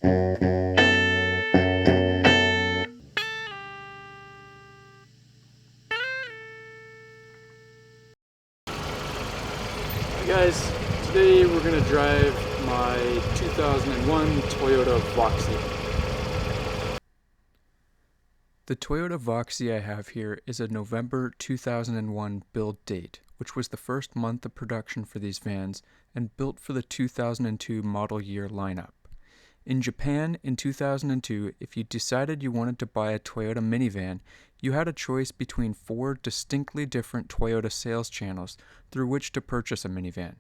Hey guys, today we're going to drive my 2001 Toyota Voxy. The Toyota Voxy I have here is a November 2001 build date, which was the first month of production for these vans and built for the 2002 model year lineup. In Japan in 2002, if you decided you wanted to buy a Toyota minivan, you had a choice between 4 distinctly different Toyota sales channels through which to purchase a minivan.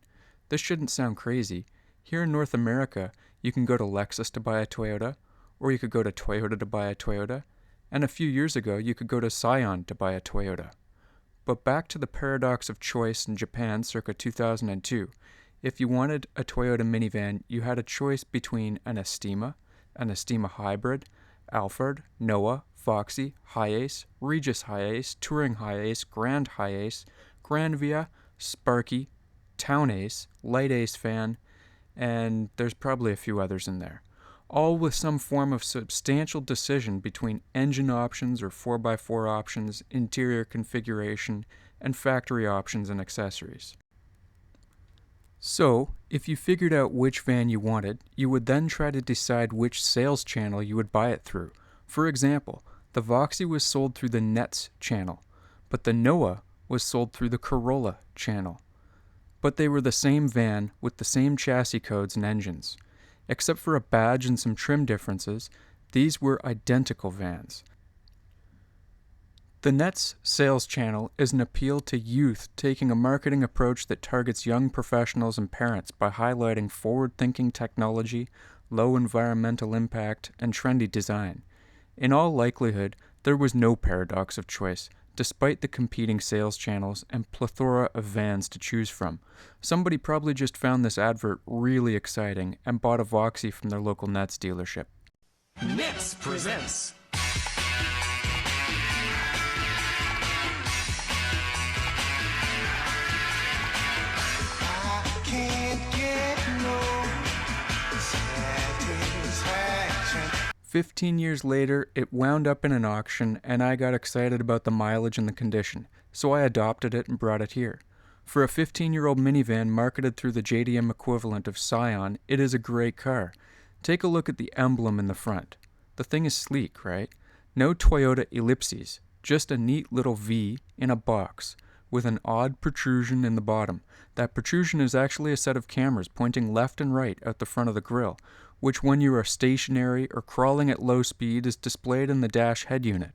This shouldn't sound crazy. Here in North America, you can go to Lexus to buy a Toyota, or you could go to Toyota to buy a Toyota, and a few years ago you could go to Scion to buy a Toyota. But back to the paradox of choice in Japan circa 2002. If you wanted a Toyota minivan, you had a choice between an Estima Hybrid, Alphard, Noah, Voxy, Hiace, Regis Hiace, Touring Hiace, Grand Hiace, Grand Via, Sparky, Town Ace, Light Ace Fan, and there's probably a few others in there. All with some form of substantial decision between engine options or 4x4 options, interior configuration, and factory options and accessories. So, if you figured out which van you wanted, you would then try to decide which sales channel you would buy it through. For example, the Voxy was sold through the Nets channel, but the Noah was sold through the Corolla channel. But they were the same van with the same chassis codes and engines. Except for a badge and some trim differences, these were identical vans. The Nets sales channel is an appeal to youth, taking a marketing approach that targets young professionals and parents by highlighting forward-thinking technology, low environmental impact, and trendy design. In all likelihood, there was no paradox of choice, despite the competing sales channels and plethora of vans to choose from. Somebody probably just found this advert really exciting and bought a Voxy from their local Nets dealership. Nets presents I can't get no satisfaction. 15 years later, it wound up in an auction, and I got excited about the mileage and the condition, so I adopted it and brought it here. For a 15-year-old minivan marketed through the JDM equivalent of Scion, it is a great car. Take a look at the emblem in the front. The thing is sleek, right? No Toyota ellipses, just a neat little V in a box, with an odd protrusion in the bottom. That protrusion is actually a set of cameras pointing left and right out the front of the grille, which when you are stationary or crawling at low speed is displayed in the dash head unit.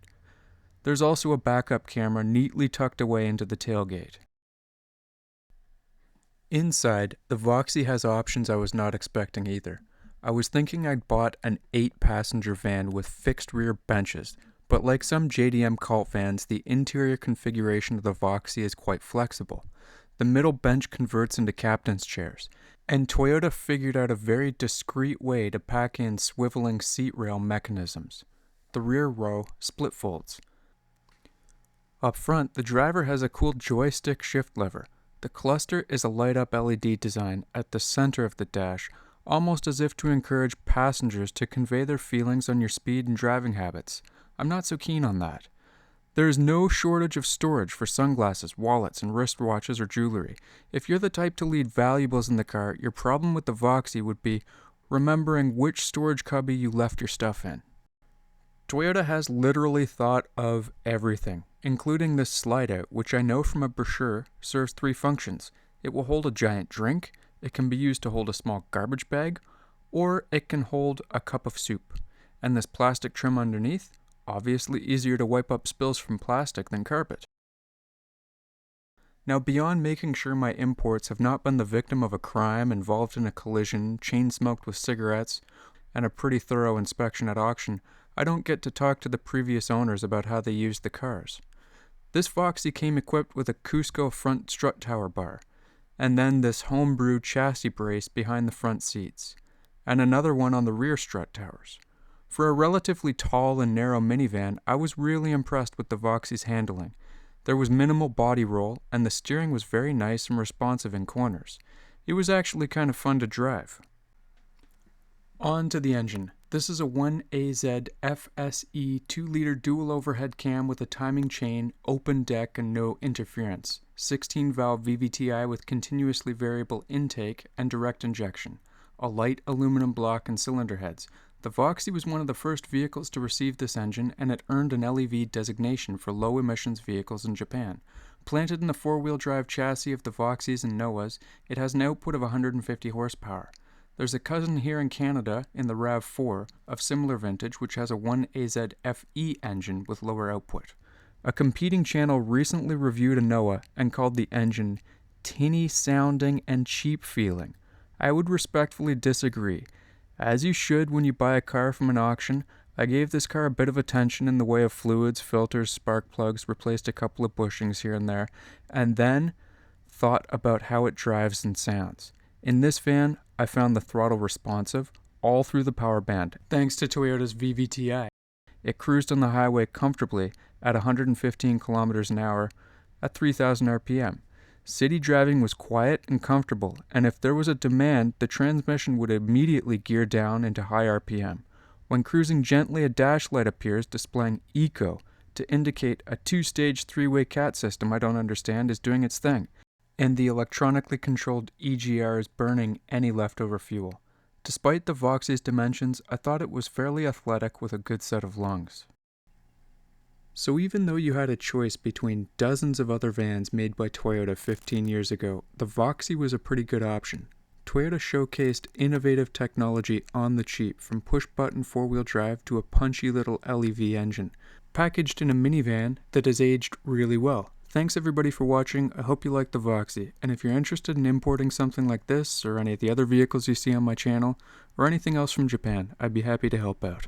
There's also a backup camera neatly tucked away into the tailgate. Inside, the Voxy has options I was not expecting either. I was thinking I'd bought an 8-passenger van with fixed rear benches, but like some JDM cult vans, the interior configuration of the Voxy is quite flexible. The middle bench converts into captain's chairs, and Toyota figured out a very discreet way to pack in swiveling seat rail mechanisms. The rear row split folds. Up front, the driver has a cool joystick shift lever. The cluster is a light-up LED design at the center of the dash, almost as if to encourage passengers to convey their feelings on your speed and driving habits. I'm not so keen on that. There is no shortage of storage for sunglasses, wallets, and wristwatches or jewelry. If you're the type to leave valuables in the car, your problem with the Voxy would be remembering which storage cubby you left your stuff in. Toyota has literally thought of everything, including this slide-out, which I know from a brochure serves 3 functions. It will hold a giant drink, it can be used to hold a small garbage bag, or it can hold a cup of soup. And this plastic trim underneath? Obviously easier to wipe up spills from plastic than carpet. Now, beyond making sure my imports have not been the victim of a crime involved in a collision, chain smoked with cigarettes, and a pretty thorough inspection at auction, I don't get to talk to the previous owners about how they used the cars. This Voxy came equipped with a Cusco front strut tower bar, and then this homebrew chassis brace behind the front seats, and another one on the rear strut towers. For a relatively tall and narrow minivan, I was really impressed with the Voxy's handling. There was minimal body roll, and the steering was very nice and responsive in corners. It was actually kind of fun to drive. On to the engine. This is a 1AZ FSE 2-liter dual overhead cam with a timing chain, open deck, and no interference. 16-valve VVTi with continuously variable intake and direct injection. A light aluminum block and cylinder heads. The Voxy was one of the first vehicles to receive this engine, and it earned an LEV designation for low-emissions vehicles in Japan. Planted in the four-wheel drive chassis of the Voxys and Noahs, it has an output of 150 horsepower. There's a cousin here in Canada in the RAV4 of similar vintage which has a 1AZ FE engine with lower output. A competing channel recently reviewed a Noah and called the engine tinny sounding and cheap feeling. I would respectfully disagree. As you should when you buy a car from an auction, I gave this car a bit of attention in the way of fluids, filters, spark plugs, replaced a couple of bushings here and there, and then thought about how it drives and sounds. In this van, I found the throttle responsive all through the power band, thanks to Toyota's VVTi. It cruised on the highway comfortably at 115 kilometers an hour at 3,000 RPM. City driving was quiet and comfortable, and if there was a demand, the transmission would immediately gear down into high RPM. When cruising gently, a dash light appears displaying Eco to indicate a two-stage three-way cat system I don't understand is doing its thing, and the electronically controlled EGR is burning any leftover fuel. Despite the Voxy's dimensions, I thought it was fairly athletic with a good set of lungs. So even though you had a choice between dozens of other vans made by Toyota 15 years ago, the Voxy was a pretty good option. Toyota showcased innovative technology on the cheap, from push-button four-wheel drive to a punchy little LEV engine, packaged in a minivan that has aged really well. Thanks everybody for watching. I hope you liked the Voxy, and if you're interested in importing something like this, or any of the other vehicles you see on my channel, or anything else from Japan, I'd be happy to help out.